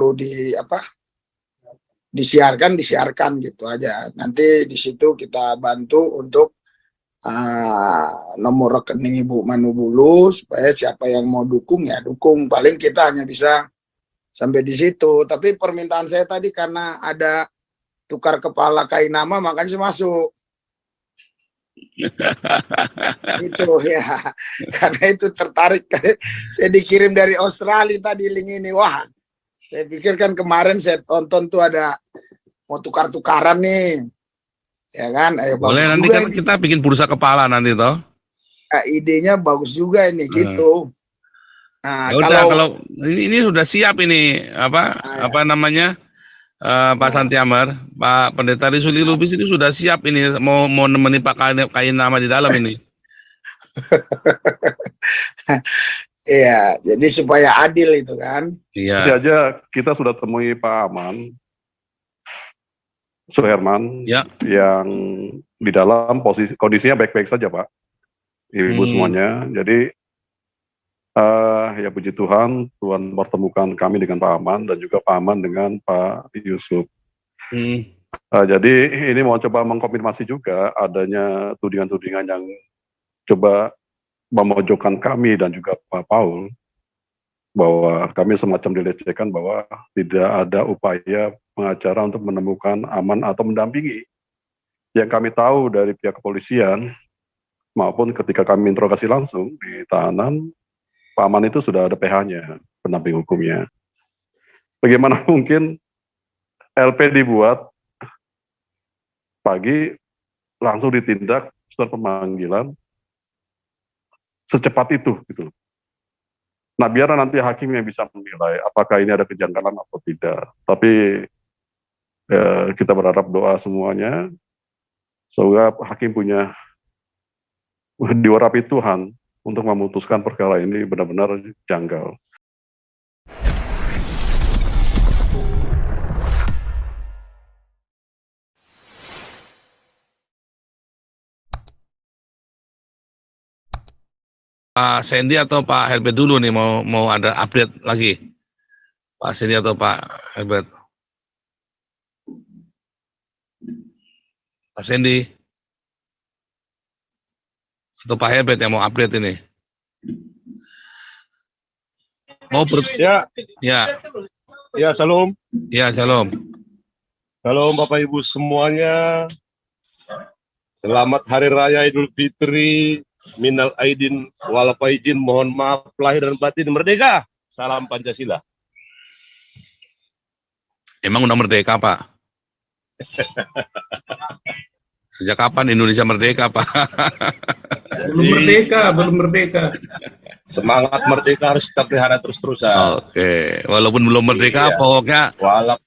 perlu disiarkan gitu aja. Nanti di situ kita bantu untuk nomor rekening Ibu Manubulu supaya siapa yang mau dukung ya dukung. Paling kita hanya bisa sampai di situ. Tapi permintaan saya tadi karena ada tukar kepala Kainama makanya saya masuk. Itu ya, karena itu tertarik. Saya dikirim dari Australia tadi link ini. Wah, saya pikir kan kemarin saya tonton tuh ada mau tukar-tukaran nih, ya kan? Boleh nanti kan kita bikin bursa kepala nanti toh. Idenya bagus juga ini gitu. Nah, kalau ini sudah siap ini apa namanya Pak Santiamar, Pak Pendeta Risuli Lubis ini sudah siap ini mau nemeni Pak Kainama di dalam ini. Iya, jadi supaya adil itu kan. Iya. Jadi aja kita sudah temui Pak Aman Suherman yang di dalam kondisinya baik-baik saja Pak, Ibu semuanya. Jadi ya puji Tuhan, Tuhan pertemukan kami dengan Pak Aman dan juga Pak Aman dengan Pak Yusuf. Jadi ini mau coba mengkonfirmasi juga adanya tudingan-tudingan yang coba memojokkan kami dan juga Pak Paul bahwa kami semacam dilecehkan bahwa tidak ada upaya pengacara untuk menemukan Aman atau mendampingi. Yang kami tahu dari pihak kepolisian maupun ketika kami interogasi langsung di tahanan, Pak Aman itu sudah ada PH-nya, pendamping hukumnya. Bagaimana mungkin LP dibuat pagi langsung ditindak surat pemanggilan secepat itu gitu. Nah, biar nanti hakim yang bisa menilai apakah ini ada kejanggalan atau tidak. Tapi kita berharap doa semuanya semoga hakim punya diurapi Tuhan untuk memutuskan perkara ini benar-benar janggal. Pak Sandy atau Pak Herbert dulu nih mau ada update lagi. Pak Sandy atau Pak Herbert? Pak Sandy atau Pak Herbert yang mau update ini? Ya, salam. Ya, salam. Salam Bapak Ibu semuanya. Selamat Hari Raya Idul Fitri. Minal aidin wal faizin, mohon maaf lahir dan batin, merdeka. Salam Pancasila. Emang udah merdeka, Pak? Sejak kapan Indonesia merdeka, Pak? Belum merdeka. Semangat merdeka harus kita pelihara terus-terusan. Oke, walaupun belum merdeka, pokoknya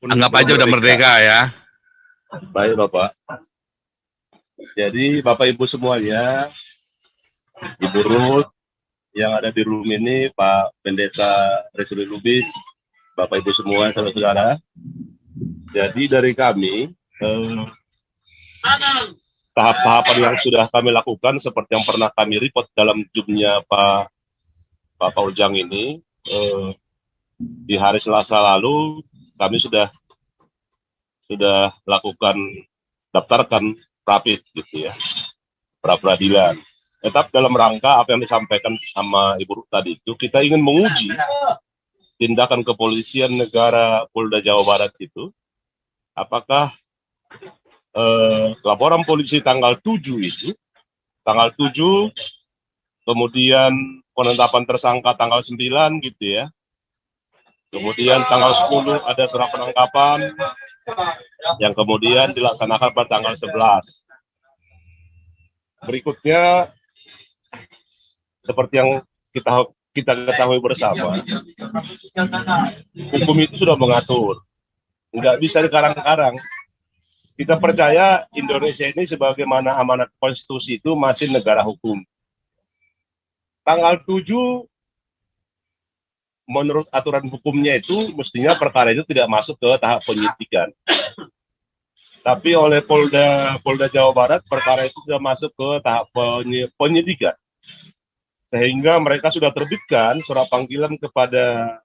anggap aja udah merdeka ya. Baik, Bapak. Jadi, Bapak Ibu semuanya, Ibu Ruth yang ada di room ini, Pak Pendeta Risuli Lubis, Bapak Ibu semua, saudara-saudara. Jadi dari kami, tahap-tahapan yang sudah kami lakukan seperti yang pernah kami report dalam Zoom-nya Pak Ujang ini, di hari Selasa lalu kami sudah lakukan daftarkan rapid gitu ya, pra peradilan. Tetap dalam rangka apa yang disampaikan sama Ibu Ruth tadi itu, kita ingin menguji tindakan kepolisian negara Polda Jawa Barat itu, apakah laporan polisi tanggal 7 itu, tanggal 7, kemudian penetapan tersangka tanggal 9 gitu ya, kemudian tanggal 10 ada surat penangkapan, yang kemudian dilaksanakan pada tanggal 11. Berikutnya, seperti yang kita ketahui bersama, hukum itu sudah mengatur, nggak bisa dikarang-karang. Kita percaya Indonesia ini sebagaimana amanat konstitusi itu masih negara hukum. Tanggal 7, menurut aturan hukumnya itu, mestinya perkara itu tidak masuk ke tahap penyidikan. Tapi oleh Polda Jawa Barat, perkara itu sudah masuk ke tahap penyidikan. Sehingga mereka sudah terbitkan surat panggilan kepada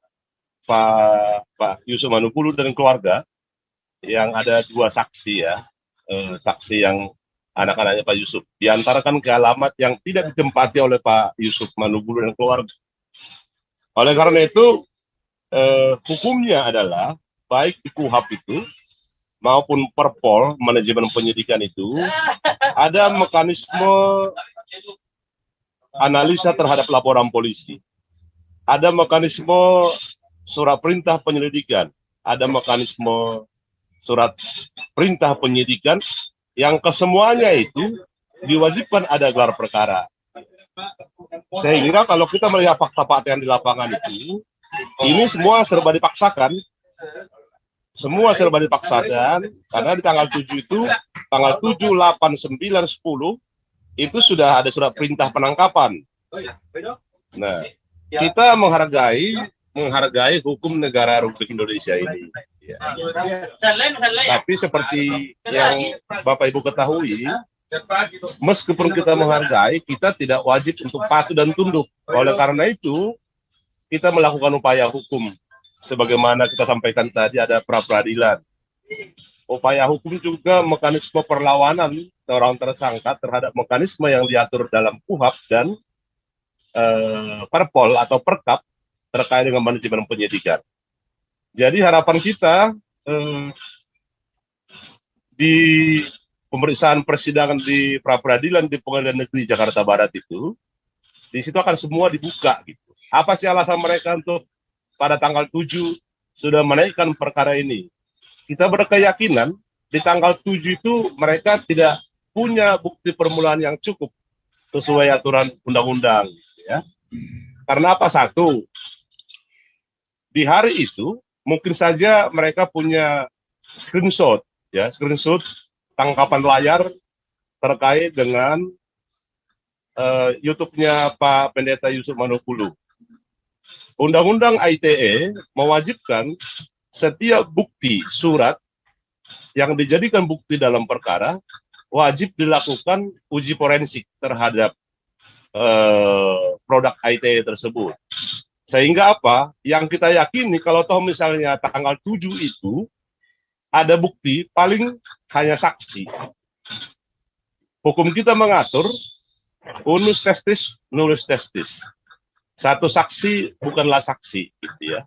Pak Yusuf Manupulu dan keluarga, yang ada 2 saksi ya, saksi yang anak-anaknya Pak Yusuf, diantarkan ke alamat yang tidak ditempati oleh Pak Yusuf Manupulu dan keluarga. Oleh karena itu, hukumnya adalah baik di KUHAP itu maupun Perpol manajemen penyidikan itu ada mekanisme analisa terhadap laporan polisi, ada mekanisme surat perintah penyelidikan, ada mekanisme surat perintah penyidikan yang kesemuanya itu diwajibkan ada gelar perkara. Sehingga kalau kita melihat fakta-fakta yang di lapangan itu, ini semua serba dipaksakan. Semua serba dipaksakan, karena di tanggal 7 itu, tanggal 7, 8, 9, 10, itu sudah ada surat perintah penangkapan. Nah, kita menghargai hukum negara Republik Indonesia ini. Ya. Tapi seperti yang Bapak Ibu ketahui, meskipun kita menghargai, kita tidak wajib untuk patuh dan tunduk. Oleh karena itu, kita melakukan upaya hukum. Sebagaimana kita sampaikan tadi, ada pra-peradilan. Upaya hukum juga mekanisme perlawanan seorang tersangka terhadap mekanisme yang diatur dalam KUHAP dan Perpol atau Perkap terkait dengan manajemen penyidikan. Jadi harapan kita di pemeriksaan persidangan di pra-peradilan di Pengadilan Negeri Jakarta Barat itu, di situ akan semua dibuka gitu. Apa sih alasan mereka untuk pada tanggal 7 sudah menaikkan perkara ini? Kita berkeyakinan di tanggal 7 itu mereka tidak punya bukti permulaan yang cukup sesuai aturan undang-undang, ya. Karena apa? Satu, di hari itu mungkin saja mereka punya screenshot, ya, screenshot tangkapan layar terkait dengan YouTube-nya Pak Pendeta Yusuf Manupulu. Undang-Undang ITE mewajibkan setiap bukti surat yang dijadikan bukti dalam perkara wajib dilakukan uji forensik terhadap produk ITE tersebut. Sehingga apa? Yang kita yakini kalau toh misalnya tanggal 7 itu ada bukti paling hanya saksi. Hukum kita mengatur unus testis, nullus testis. Satu saksi bukanlah saksi, gitu ya.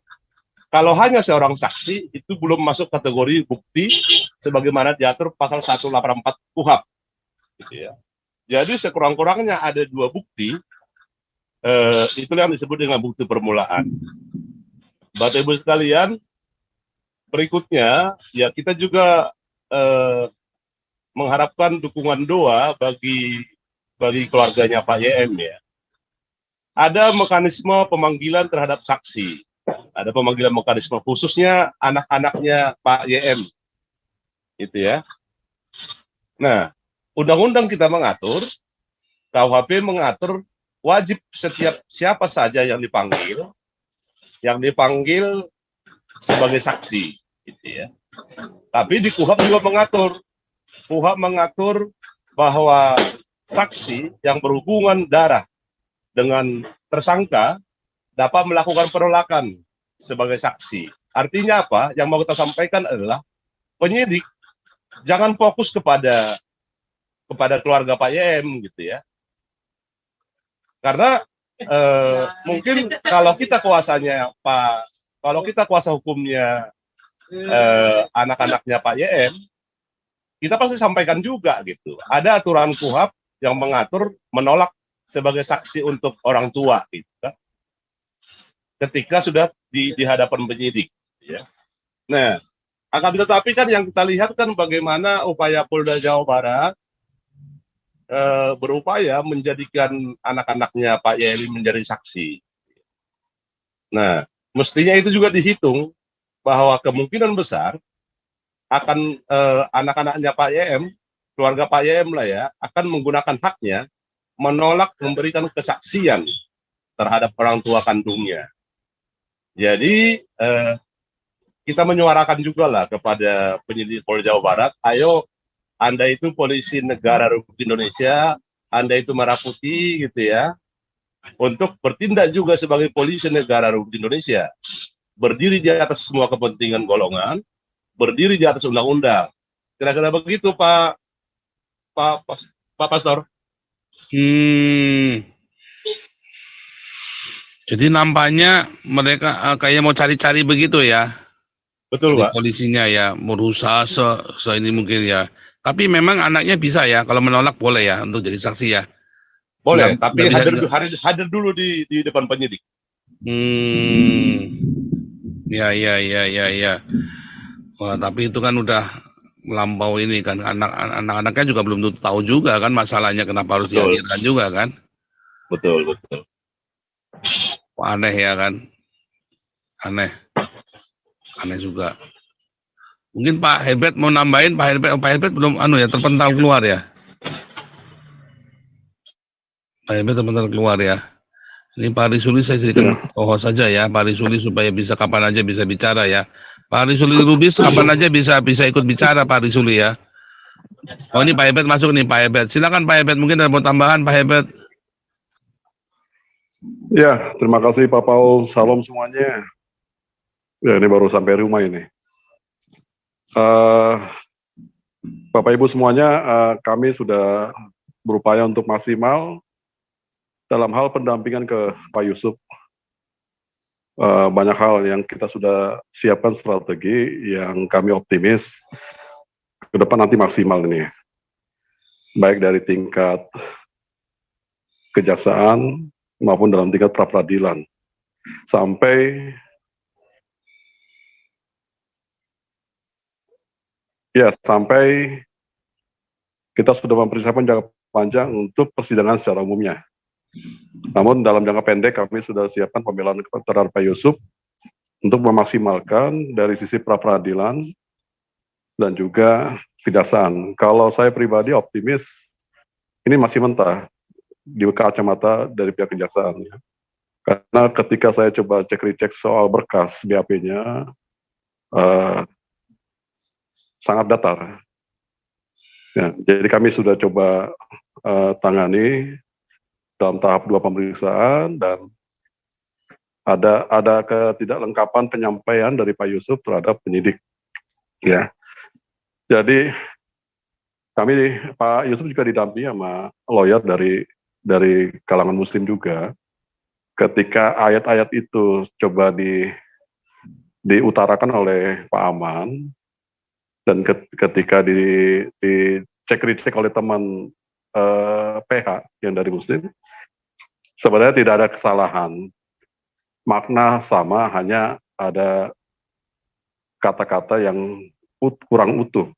Kalau hanya seorang saksi, itu belum masuk kategori bukti sebagaimana diatur pasal 184 KUHAP. Gitu ya. Jadi sekurang-kurangnya ada 2 bukti, itulah yang disebut dengan bukti permulaan. Bapak Ibu sekalian, berikutnya, ya kita juga mengharapkan dukungan doa bagi keluarganya Pak YM, ya. Ada mekanisme pemanggilan terhadap saksi. Ada pemanggilan mekanisme khususnya anak-anaknya Pak YM. Gitu ya. Nah, undang-undang kita mengatur, KUHP mengatur wajib setiap siapa saja yang dipanggil sebagai saksi. Gitu ya. Tapi di KUHP juga mengatur bahwa saksi yang berhubungan darah dengan tersangka dapat melakukan penolakan sebagai saksi. Artinya apa? Yang mau kita sampaikan adalah penyidik jangan fokus kepada keluarga Pak YM gitu ya. Karena mungkin kalau kita kuasa hukumnya anak-anaknya Pak YM, kita pasti sampaikan juga gitu. Ada aturan KUHAP yang mengatur menolak sebagai saksi untuk orang tua gitu kan. Ketika sudah di hadapan penyidik ya. Nah, akan tetapi kan yang kita lihat kan bagaimana upaya Polda Jawa Barat berupaya menjadikan anak-anaknya Pak Yeli menjadi saksi. Nah, mestinya itu juga dihitung bahwa kemungkinan besar akan anak-anaknya Pak YM, keluarga Pak YM lah ya, akan menggunakan haknya menolak memberikan kesaksian terhadap orang tua kandungnya. Jadi kita menyuarakan juga lah kepada penyidik Polda Jawa Barat, ayo Anda itu polisi negara Republik Indonesia, Anda itu merah putih gitu ya, untuk bertindak juga sebagai polisi negara Republik Indonesia. berdiri di atas semua kepentingan golongan, berdiri di atas undang-undang. Kira-kira begitu, Pak Pastor. Jadi nampaknya mereka kayak mau cari-cari begitu ya. Betul, Dari Pak. polisinya ya, berusaha ini mungkin ya. Tapi memang anaknya bisa ya, kalau menolak boleh ya untuk jadi saksi ya. Boleh, Nggak tapi bisa, hadir dulu di depan penyidik. Ya. Wah, tapi itu kan udah melampau ini kan, anak-anaknya juga belum tentu tahu juga kan masalahnya, kenapa harus Betul. dihadirkan juga kan. Betul. Wah, aneh ya kan, aneh juga. Mungkin Pak Herbert mau nambahin, Pak Herbert belum terpental keluar ya. Pak Herbert terpental keluar ya. Ini Pak Risuli saya jadikan saja ya, Pak Risuli, supaya bisa kapan aja bisa bicara ya. Pak Risuli Lubis kapan aja bisa ikut bicara Pak Risuli ya. Oh, ini Pak Herbert masuk nih, Pak Herbert. Silakan Pak Herbert, mungkin ada mau tambahan Pak Herbert. Ya, terima kasih Pak Paul. Salam semuanya. Ya, ini baru sampai rumah ini. Bapak Ibu semuanya, kami sudah berupaya untuk maksimal dalam hal pendampingan ke Pak Yusuf. Banyak hal yang kita sudah siapkan strategi yang kami optimis ke depan nanti maksimal ini. Baik dari tingkat kejaksaan maupun dalam tingkat pra-peradilan. Sampai kita sudah mempersiapkan jangka panjang untuk persidangan secara umumnya. Namun dalam jangka pendek kami sudah siapkan pembelaan terhadap Pak Yusuf untuk memaksimalkan dari sisi pra-peradilan dan juga kejaksaan. Kalau saya pribadi optimis, ini masih mentah di kacamata dari pihak kejaksaan. Ya. Karena ketika saya coba cek-recek soal berkas BAP-nya, sangat datar. Ya, jadi kami sudah coba tangani dalam tahap 2 pemeriksaan, dan ada ketidaklengkapan penyampaian dari Pak Yusuf terhadap penyidik. Ya, jadi Pak Yusuf juga didampingi sama lawyer dari kalangan Muslim juga. Ketika ayat-ayat itu coba diutarakan oleh Pak Aman, dan ketika dicek-recek oleh teman PH yang dari Muslim, sebenarnya tidak ada kesalahan. Makna sama, hanya ada kata-kata yang kurang utuh.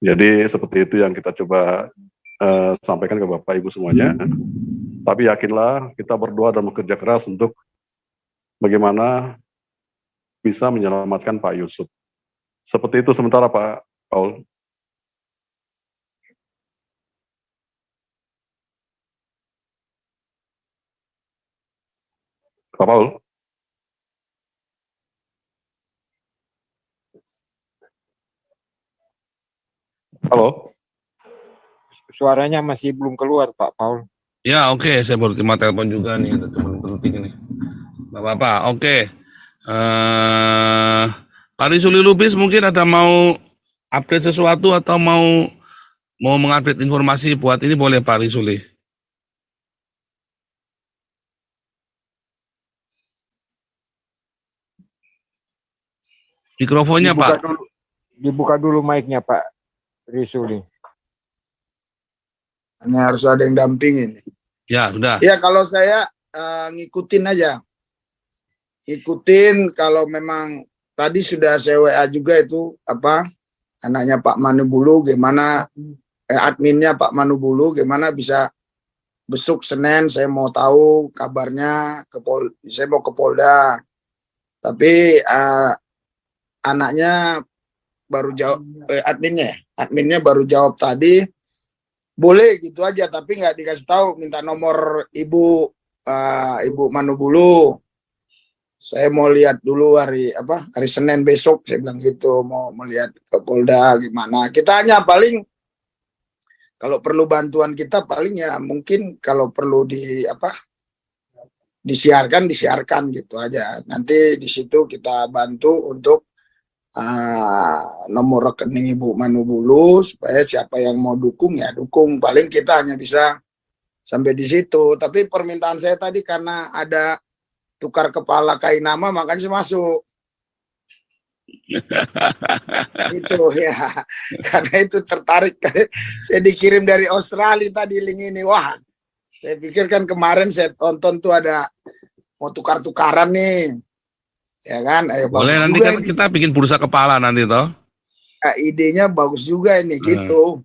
Jadi seperti itu yang kita coba sampaikan ke Bapak Ibu semuanya. Tapi yakinlah, kita berdoa dan bekerja keras untuk bagaimana bisa menyelamatkan Pak Yusuf. Seperti itu sementara Pak Paul. Pak Paul. Halo. Suaranya masih belum keluar Pak Paul. Ya, oke. Saya baru terima telepon juga nih, ada teman penting ini. Nggak apa-apa, oke. Pak Risuli Lubis mungkin ada mau update sesuatu atau mau mengupdate informasi buat ini, boleh Pak Risuli. Mikrofonnya Pak. Dibuka dulu mic-nya Pak Risuli. Ini harus ada yang dampingin. Ya, sudah. Ya, kalau saya ngikutin aja. Ikutin, kalau memang tadi sudah saya WA juga itu anaknya Pak Manubulu, gimana adminnya Pak Manubulu, gimana bisa besok Senin, saya mau tahu kabarnya, saya mau ke Polda. Tapi anaknya baru jawab, adminnya baru jawab tadi, boleh gitu aja, tapi nggak dikasih tahu, minta nomor ibu Manubulu. Saya mau lihat dulu hari Senin besok, saya bilang gitu, mau melihat ke Polda gimana. Kita hanya paling kalau perlu bantuan kita paling ya mungkin kalau perlu disiarkan gitu aja. Nanti di situ kita bantu untuk nomor rekening Ibu Manubulu supaya siapa yang mau dukung ya dukung. Paling kita hanya bisa sampai di situ. Tapi permintaan saya tadi karena ada tukar kepala KAI Nama makanya saya masuk. Itu ya, karena itu tertarik. Saya dikirim dari Australia tadi link ini. Wah, saya pikir kan kemarin saya tonton tuh ada mau tukar-tukaran nih. Ya kan? Boleh, nanti kan kita bikin bursa kepala nanti toh. Idenya bagus juga ini gitu.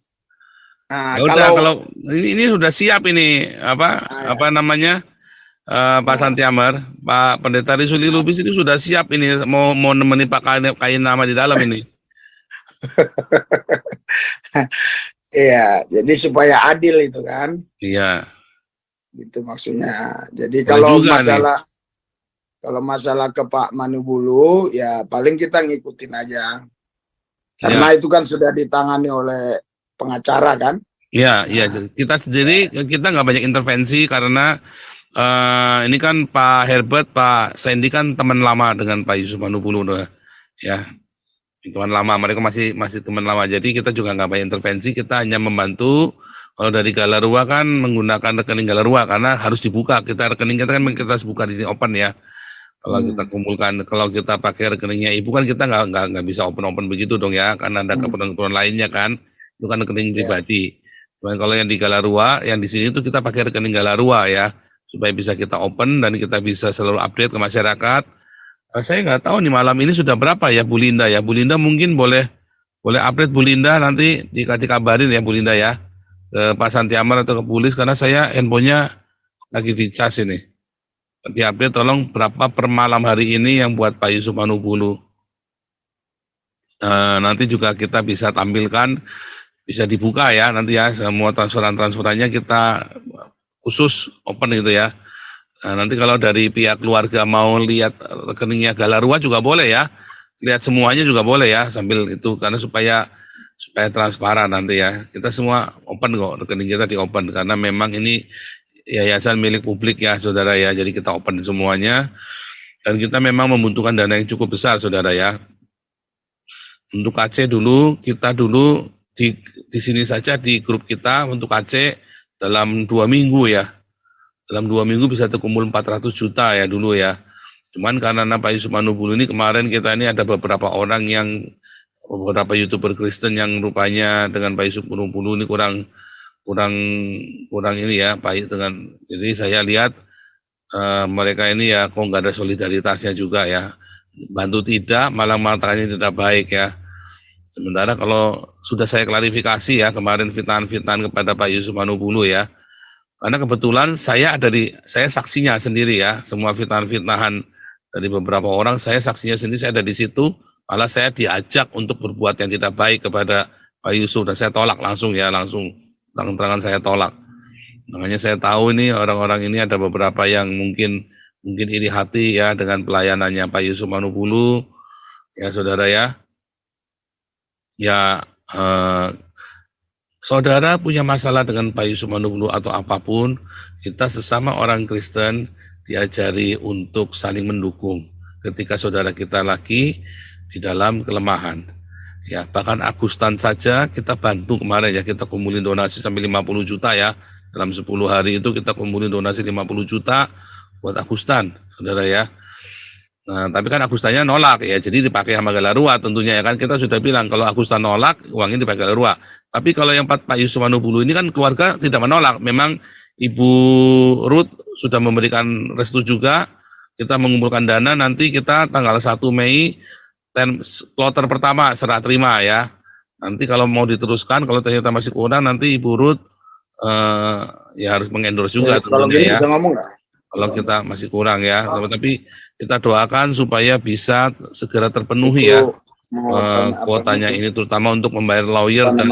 Nah, kalau ini sudah siap ini apa namanya Pak Santiamer, Pak Pendeta Risuli Lubis ini sudah siap ini mau nemeni Pak KAI Nama di dalam ini. Iya, jadi supaya adil itu kan. Iya. Itu maksudnya. Jadi kalau masalah ke Pak Manubulu ya paling kita ngikutin aja. Karena itu kan sudah ditangani oleh pengacara kan. Iya, iya. Kita sendiri kita nggak banyak intervensi karena ini kan Pak Herbert, Pak Sandy kan teman lama dengan Pak Yusuf Manubulu, ya, teman lama. Mereka masih teman lama. Jadi kita juga nggak banyak intervensi. Kita hanya membantu. Kalau dari Galarua kan menggunakan rekening Galarua karena harus dibuka. Rekening kita kan kita buka di sini open ya. Kalau kita kumpulkan, kalau kita pakai rekeningnya Ibu kan kita nggak bisa open begitu dong ya, karena ada keperluan lainnya kan. Itu kan rekening pribadi. Cuman kalau yang di Galarua, yang di sini itu kita pakai rekening Galarua ya, supaya bisa kita open dan kita bisa selalu update ke masyarakat. Saya nggak tahu nih malam ini sudah berapa ya Bu Linda ya. Bu Linda mungkin boleh update Bu Linda, nanti dikasih kabarin ya Bu Linda ya, ke Pak Santiamer atau ke Pulis, karena saya handphonenya lagi dicas ini. Diupdate tolong berapa per malam hari ini yang buat Pak Yusuf Manubulu. Nanti juga kita bisa tampilkan, bisa dibuka ya nanti ya, semua transferannya kita khusus open gitu ya. Nanti kalau dari pihak keluarga mau lihat rekeningnya Galarua juga boleh ya, lihat semuanya juga boleh ya sambil itu, karena supaya transparan nanti ya. Kita semua open kok, rekening kita di open karena memang ini yayasan milik publik ya saudara ya, jadi kita open semuanya dan kita memang membutuhkan dana yang cukup besar saudara ya. Untuk Aceh kita dulu di sini saja di grup kita untuk Aceh dalam 2 minggu ya, dalam 2 minggu bisa terkumpul 400 juta ya dulu ya. Cuman karena Pak Yusuf Manubulu ini kemarin kita ini ada beberapa YouTuber Kristen yang rupanya dengan Pak Yusuf Manubulu ini kurang ini ya, baik dengan, jadi saya lihat mereka ini ya kok nggak ada solidaritasnya juga ya, bantu tidak malah mengatakannya tidak baik ya. Sementara kalau sudah saya klarifikasi ya kemarin fitnahan kepada Pak Yusuf Manubulu ya, karena kebetulan saya saksinya sendiri ya, semua fitnahan dari beberapa orang saya saksinya sendiri, saya ada di situ, malah saya diajak untuk berbuat yang tidak baik kepada Pak Yusuf dan saya tolak langsung ya, langsung terang-terangan saya tolak. Makanya saya tahu ini orang-orang ini ada beberapa yang mungkin iri hati ya dengan pelayanannya Pak Yusuf Manubulu ya saudara ya. Ya saudara punya masalah dengan Pak Yusuf Manubulu atau apapun, kita sesama orang Kristen diajari untuk saling mendukung ketika saudara kita lagi di dalam kelemahan. Ya, bahkan Agustan saja kita bantu kemarin ya, kita kumpulin donasi sampai 50 juta ya. Dalam 10 hari itu kita kumpulin donasi 50 juta buat Agustan, saudara ya. Nah, tapi kan Agustannya nolak ya, jadi dipakai sama Galarua tentunya ya kan. Kita sudah bilang kalau Agustan nolak, uangnya dipakai Galarua. Tapi kalau yang Pak Yusuf Manubulu ini kan keluarga tidak menolak. Memang Ibu Ruth sudah memberikan restu juga. Kita mengumpulkan dana, nanti kita tanggal 1 Mei kloter pertama serah terima ya. Nanti kalau mau diteruskan, kalau ternyata masih kurang, nanti Ibu Ruth ya harus mengendorse juga tentunya ya. Kalau kita masih kurang ya, tapi kita doakan supaya bisa segera terpenuhi ya kuotanya ini, terutama untuk membayar lawyer dan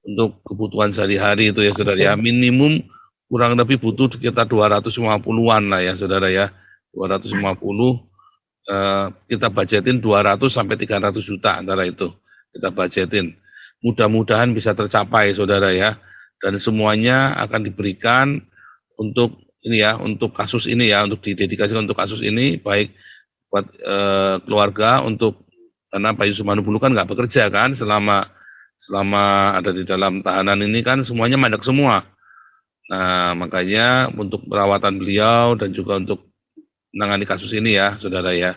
untuk kebutuhan sehari-hari itu ya saudara ya. Minimum kurang lebih butuh sekitar 250-an lah ya saudara ya, 250. Kita budgetin 200 sampai 300 juta antara itu kita budgetin. Mudah-mudahan bisa tercapai saudara ya, dan semuanya akan diberikan untuk ini ya untuk kasus ini ya, untuk didedikasikan untuk kasus ini, baik buat keluarga, untuk karena Pak Yusuf Manubulu kan nggak bekerja kan selama ada di dalam tahanan ini kan semuanya mandek semua. Nah, makanya untuk perawatan beliau dan juga untuk menangani kasus ini ya, saudara ya,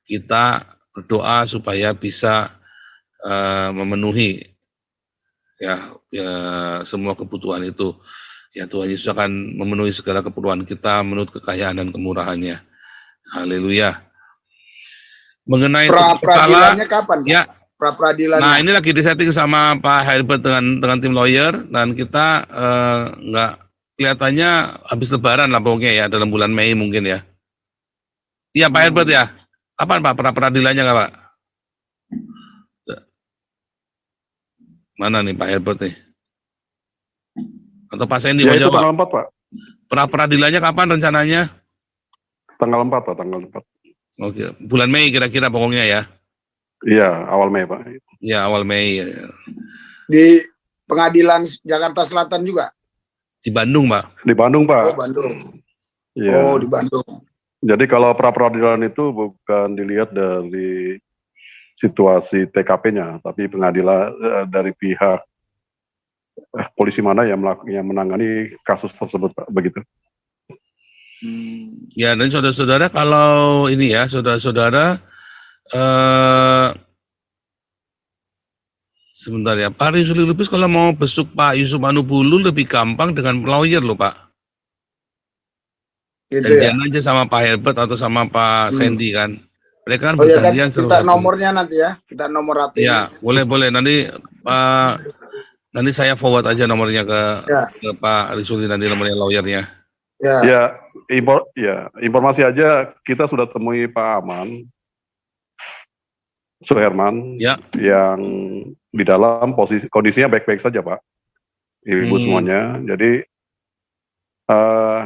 kita berdoa supaya bisa memenuhi ya semua kebutuhan itu. Ya Tuhan Yesus akan memenuhi segala keperluan kita menurut kekayaan dan kemurahannya. Haleluya. Mengenai Pra-peradilannya kapan, Pak? ya. Pra-peradilannya. Nah, ini lagi disetting sama Pak Herbert dengan tim lawyer, dan kita nggak kelihatannya habis Lebaran lah pokoknya ya, dalam bulan Mei mungkin ya. Iya Pak Herbert ya. Kapan Pak pra-peradilannya nggak Pak? Mana nih Pak Herbert nih? Atau Pak Sandy Ya mau itu jawab? tanggal 4 Pak. Pra-peradilannya kapan rencananya? Tanggal 4 Pak, tanggal 4. Oke, bulan Mei kira-kira pokoknya ya. Iya, awal Mei Pak. Ya, awal Mei. Di Pengadilan Jakarta Selatan juga? Di Bandung, Pak. Di Bandung Pak. Oh, Bandung. Iya. Oh, di Bandung. Jadi kalau pra-peradilan itu bukan dilihat dari situasi TKP-nya, tapi pengadilan dari pihak polisi mana yang menangani kasus tersebut Pak, begitu. Ya, dan saudara-saudara kalau ini ya, saudara-saudara sebentar ya, Pak Rizuli Lubis kalau mau besuk Pak Yusuf Manubulu lebih gampang dengan lawyer loh Pak. Gitu ya. Janjian aja sama Pak Herbert atau sama Pak Sandy kan. Mereka kan Oh ya kan, berjanjian kita nomornya nanti ya, kita nomor HP. Ya, boleh. Nanti saya forward aja nomornya ke Pak Rizuli, nanti nomornya lawyernya. Ya, informasi aja kita sudah temui Pak Aman Suherman ya, yang di dalam kondisinya baik-baik saja Pak, ibu semuanya. Jadi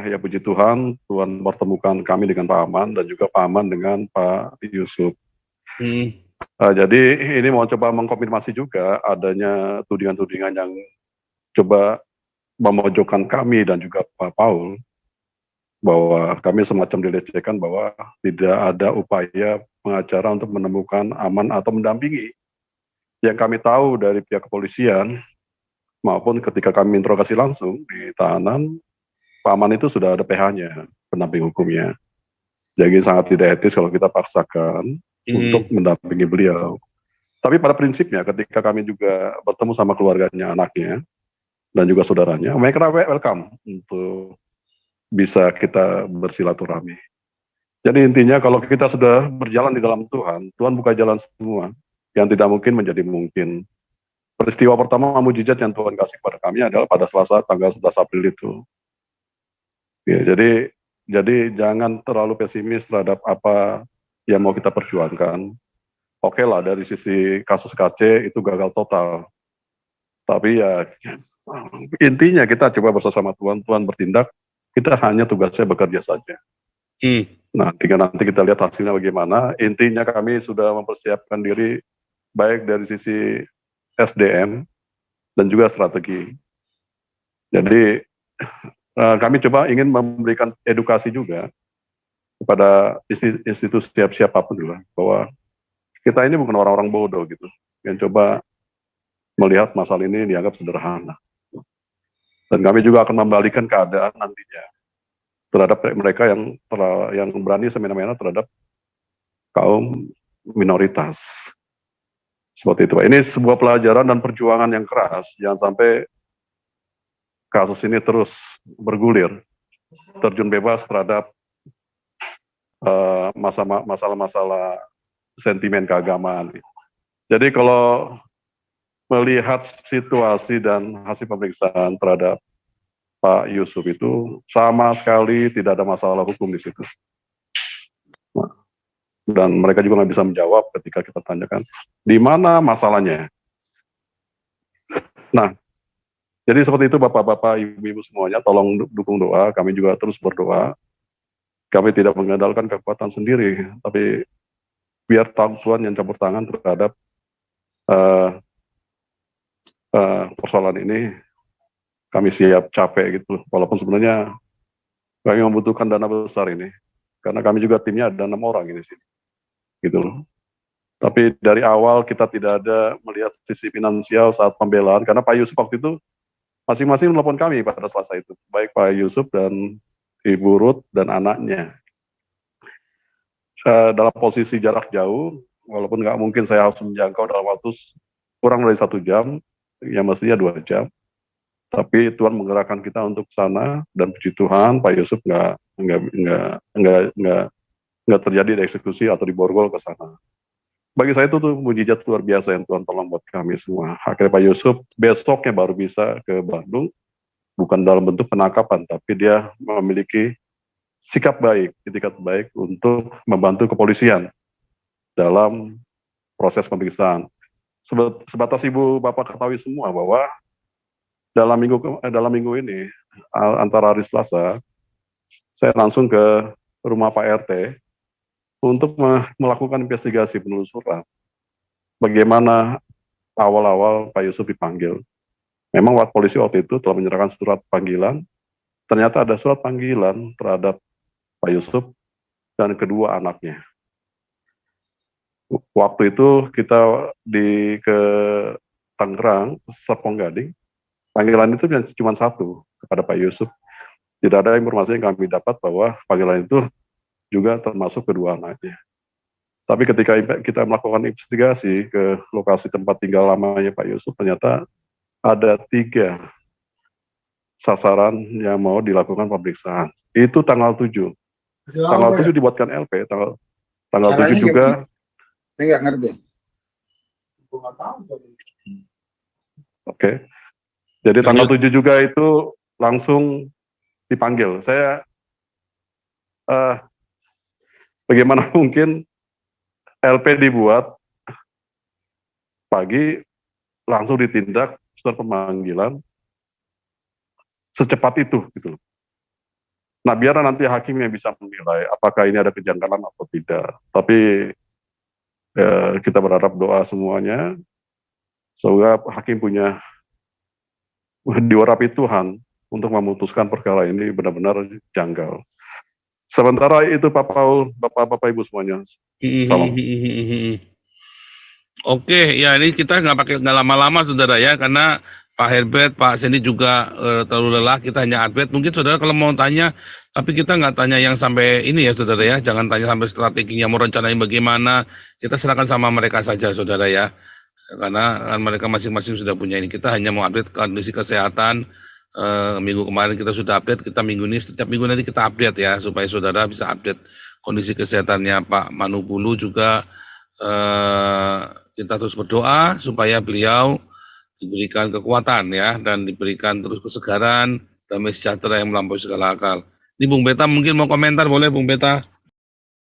ya puji Tuhan, Tuhan pertemukan kami dengan Pak Aman dan juga Pak Aman dengan Pak Yusuf. Jadi ini mau coba mengkonfirmasi juga adanya tudingan-tudingan yang coba memojokkan kami dan juga Pak Paul, bahwa kami semacam dilecehkan bahwa tidak ada upaya pengacara untuk menemukan Aman atau mendampingi. Yang kami tahu dari pihak kepolisian maupun ketika kami interogasi langsung di tahanan, Pak Aman itu sudah ada PH-nya, pendamping hukumnya. Jadi sangat tidak etis kalau kita paksakan untuk mendampingi beliau. Tapi pada prinsipnya ketika kami juga bertemu sama keluarganya, anaknya, dan juga saudaranya, mereka welcome untuk bisa kita bersilaturahmi. Jadi intinya kalau kita sudah berjalan di dalam Tuhan, Tuhan buka jalan semua yang tidak mungkin menjadi mungkin. Peristiwa pertama mujizat yang Tuhan kasih kepada kami adalah pada Selasa tanggal 11 April itu. Ya, jadi jangan terlalu pesimis terhadap apa yang mau kita perjuangkan. Oke lah, dari sisi kasus KC itu gagal total. Tapi ya intinya kita coba bersama Tuhan, Tuhan bertindak. Kita hanya tugasnya bekerja saja. Nah, tinggal nanti kita lihat hasilnya bagaimana. Intinya kami sudah mempersiapkan diri baik dari sisi SDM dan juga strategi. Jadi kami coba ingin memberikan edukasi juga kepada institusi siapapun juga, bahwa kita ini bukan orang-orang bodoh gitu, yang coba melihat masalah ini dianggap sederhana. Dan kami juga akan membalikan keadaan nantinya terhadap mereka yang berani semena-mena terhadap kaum minoritas. Seperti itu. Ini sebuah pelajaran dan perjuangan yang keras. Jangan sampai kasus ini terus bergulir, terjun bebas terhadap masalah-masalah sentimen keagamaan. Jadi kalau melihat situasi dan hasil pemeriksaan terhadap Pak Yusuf itu sama sekali tidak ada masalah hukum di situ. Dan mereka juga nggak bisa menjawab ketika kita tanyakan di mana masalahnya. Nah, jadi seperti itu Bapak-bapak, Ibu-ibu semuanya, tolong dukung doa. Kami juga terus berdoa. Kami tidak mengandalkan kekuatan sendiri, tapi biar Tuhan yang campur tangan terhadap persoalan ini. Kami siap capek gitu, walaupun sebenarnya Kami membutuhkan dana besar ini, karena kami juga timnya ada 6 orang ini sih, gitu loh. Tapi dari awal kita tidak ada melihat sisi finansial saat pembelaan, karena Pak Yusuf waktu itu masing-masing menelpon kami pada Selasa itu, baik Pak Yusuf dan Ibu Ruth dan anaknya. Dalam posisi jarak jauh, walaupun nggak mungkin saya harus menjangkau dalam waktu kurang dari 1 jam, yang mestinya 2 jam. Tapi Tuhan menggerakkan kita untuk sana, dan puji Tuhan Pak Yusuf nggak terjadi eksekusi atau diborgol ke sana. Bagi saya itu tuh mujizat luar biasa yang Tuhan tolong buat kami semua. Akhirnya Pak Yusuf besoknya baru bisa ke Bandung, bukan dalam bentuk penangkapan, tapi dia memiliki sikap baik, etikat baik untuk membantu kepolisian dalam proses pemeriksaan. Sebatas Ibu Bapak ketahui semua bahwa dalam minggu ini, antara hari Selasa, saya langsung ke rumah Pak RT untuk melakukan investigasi penelusuran. Bagaimana awal-awal Pak Yusuf dipanggil. Memang polisi waktu itu telah menyerahkan surat panggilan. Ternyata ada surat panggilan terhadap Pak Yusuf dan kedua anaknya. Waktu itu kita ke Tangerang, Serpong Gading. Panggilan itu cuma satu kepada Pak Yusuf. Tidak ada informasi yang kami dapat bahwa panggilan itu juga termasuk kedua anaknya. Tapi ketika kita melakukan investigasi ke lokasi tempat tinggal lamanya Pak Yusuf, ternyata ada 3 sasaran yang mau dilakukan pemeriksaan. Itu tanggal 7. Tanggal 7 dibuatkan LP, tanggal 7 juga. Saya nggak ngerti. Oke. Jadi tanggal 7 juga itu langsung dipanggil. Saya bagaimana mungkin LP dibuat pagi langsung ditindak surat pemanggilan secepat itu gitu. Nah, biar nanti hakim yang bisa menilai apakah ini ada kejanggalan atau tidak. Tapi kita berharap doa semuanya semoga hakim punya diurapi Tuhan untuk memutuskan perkara ini benar-benar janggal. Sementara itu Pak Paul, Bapak-Bapak Ibu semuanya. Salam. Oke, ya ini kita nggak lama-lama saudara ya, karena Pak Herbert, Pak Sendi juga terlalu lelah, kita hanya update. Mungkin saudara kalau mau tanya, tapi kita nggak tanya yang sampai ini ya saudara ya, jangan tanya sampai strateginya, mau rencanain bagaimana, kita serahkan sama mereka saja saudara ya. Karena kan mereka masing-masing sudah punya ini. Kita hanya mau update kondisi kesehatan. Minggu kemarin kita sudah update, kita minggu ini setiap minggu nanti kita update ya, supaya saudara bisa update kondisi kesehatannya Pak Manubulu juga. Kita terus berdoa supaya beliau diberikan kekuatan ya, dan diberikan terus kesegaran, damai sejahtera yang melampaui segala akal. Ini Bung Beta mungkin mau komentar, boleh Bung Beta?